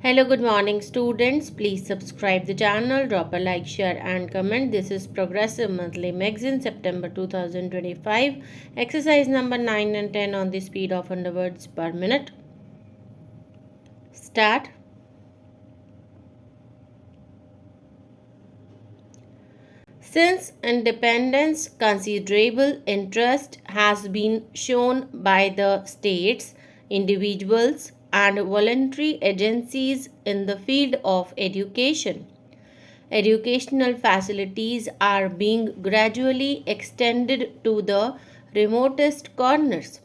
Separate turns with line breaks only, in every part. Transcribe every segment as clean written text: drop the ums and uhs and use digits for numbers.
Hello, good morning, students. Please subscribe the channel, drop a like, share, and comment. This is Progressive Monthly Magazine, September 2025. Exercise number 9 and 10 on the speed of 100 words per minute. Start. Since independence, considerable interest has been shown by the states, individuals, and voluntary agencies in the field of education. Educational facilities are being gradually extended to the remotest corners.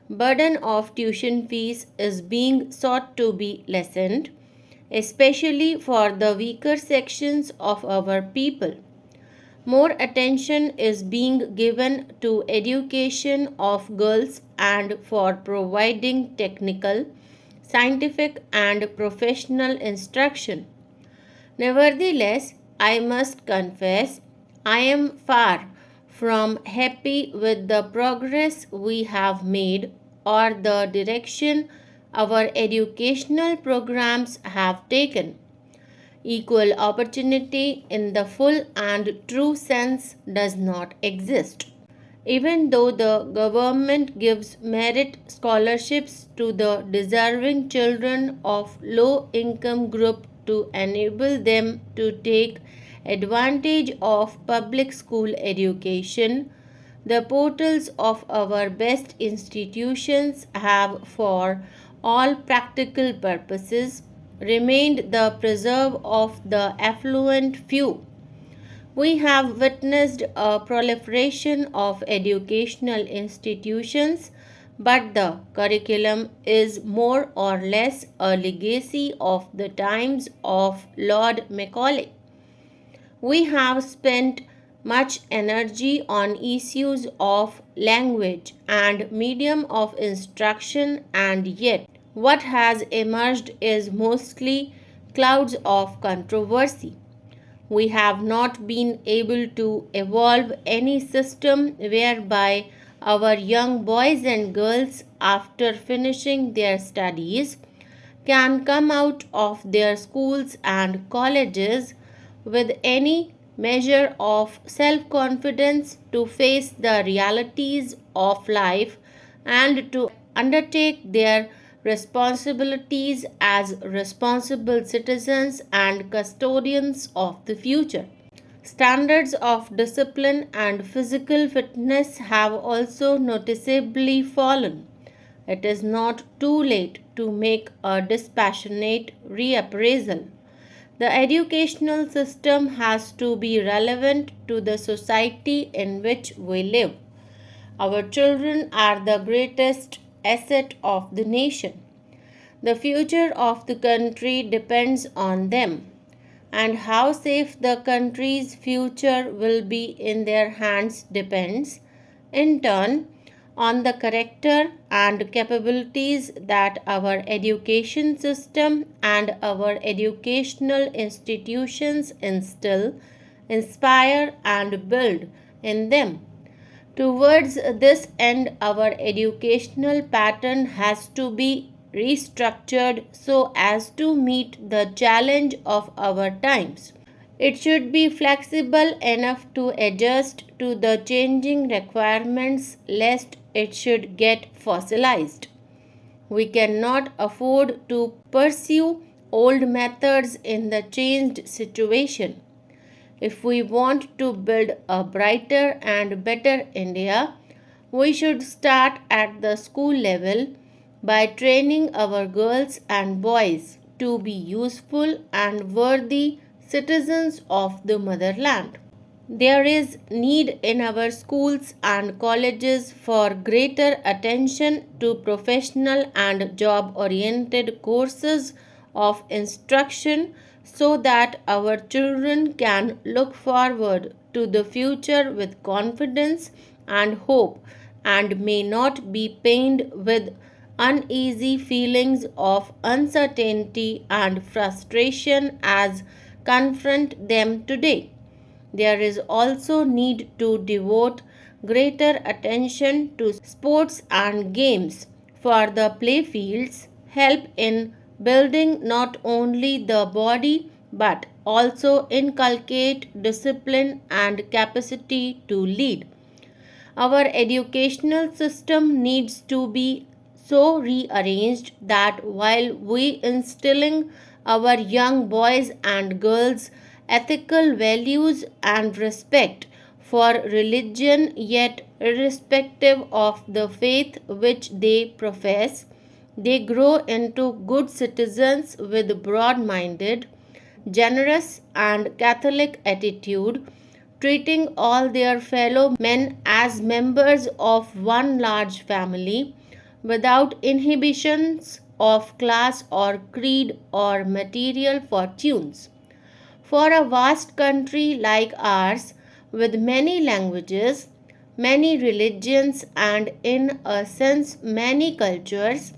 Burden of tuition fees is being sought to be lessened, especially for the weaker sections of our people. More attention is being given to education of girls and for providing technical, scientific, and professional instruction. Nevertheless, I must confess, I am far from happy with the progress we have made or the direction our educational programs have taken. Equal opportunity in the full and true sense does not exist. Even though the government gives merit scholarships to the deserving children of low income group to enable them to take advantage of public school education, the portals of our best institutions have, for all practical purposes, remained the preserve of the affluent few. We have witnessed a proliferation of educational institutions, but the curriculum is more or less a legacy of the times of Lord Macaulay. We have spent much energy on issues of language and medium of instruction, and yet what has emerged is mostly clouds of controversy. We have not been able to evolve any system whereby our young boys and girls, after finishing their studies, can come out of their schools and colleges with any measure of self confidence to face the realities of life and to undertake their responsibilities as responsible citizens and custodians of the future. Standards of discipline and physical fitness have also noticeably fallen. It is not too late to make a dispassionate reappraisal. The educational system has to be relevant to the society in which we live. Our children are the greatest asset of the nation. The future of the country depends on them, and how safe the country's future will be in their hands depends, in turn, on the character and capabilities that our education system and our educational institutions instill, inspire, and build in them. Towards this end, our educational pattern has to be restructured so as to meet the challenge of our times. It should be flexible enough to adjust to the changing requirements lest it should get fossilized. We cannot afford to pursue old methods in the changed situation. If we want to build a brighter and better India, we should start at the school level by training our girls and boys to be useful and worthy citizens of the motherland. There is need in our schools and colleges for greater attention to professional and job oriented courses of instruction so that our children can look forward to the future with confidence and hope and may not be pained with uneasy feelings of uncertainty and frustration as confront them today. There is also need to devote greater attention to sports and games, for the playfields help in building not only the body but also inculcate discipline and capacity to lead. Our educational system needs to be so rearranged that while we instilling our young boys and girls ethical values and respect for religion, yet irrespective of the faith which they profess, they grow into good citizens with broad minded, generous, and Catholic attitude, treating all their fellow men as members of one large family without inhibitions of class or creed or material fortunes. For a vast country like ours, with many languages, many religions, and in a sense many cultures,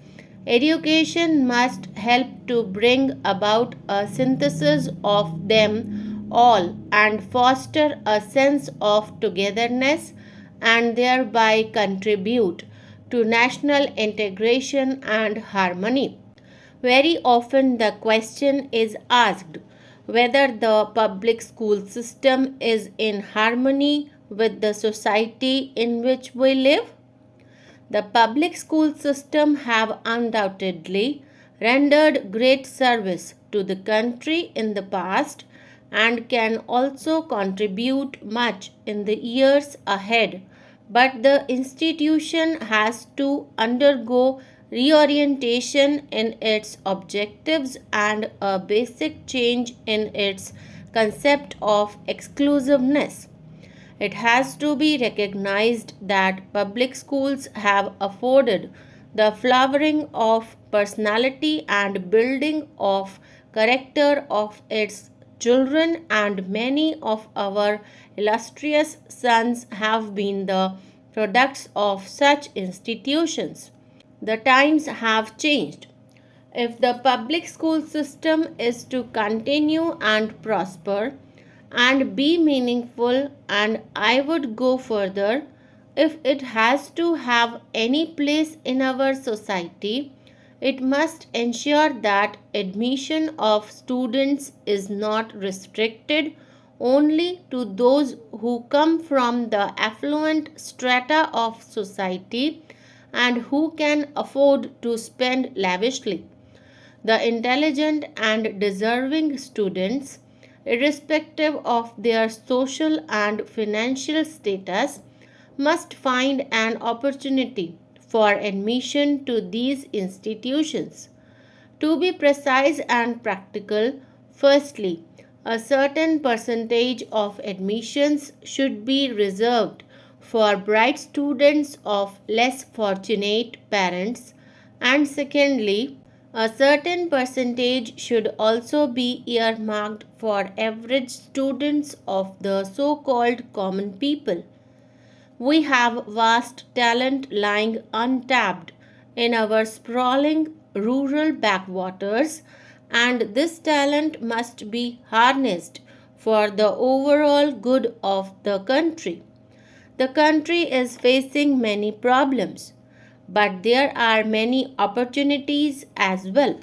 education must help to bring about a synthesis of them all and foster a sense of togetherness and thereby contribute to national integration and harmony. Very often, the question is asked whether the public school system is in harmony with the society in which we live. The public school system have undoubtedly rendered great service to the country in the past and can also contribute much in the years ahead, but the institution has to undergo reorientation in its objectives and a basic change in its concept of exclusiveness. It has to be recognized that public schools have afforded the flowering of personality and building of character of its children, and many of our illustrious sons have been the products of such institutions. The times have changed. If the public school system is to continue and prosper and be meaningful, and I would go further, if it has to have any place in our society, it must ensure that admission of students is not restricted only to those who come from the affluent strata of society and who can afford to spend lavishly. The intelligent and deserving students, irrespective of their social and financial status, must find an opportunity for admission to these institutions. To be precise and practical, firstly, a certain percentage of admissions should be reserved for bright students of less fortunate parents, and secondly, a certain percentage should also be earmarked for average students of the so called common people. We have vast talent lying untapped in our sprawling rural backwaters, and this talent must be harnessed for the overall good of the country. The country is facing many problems, but there are many opportunities as well.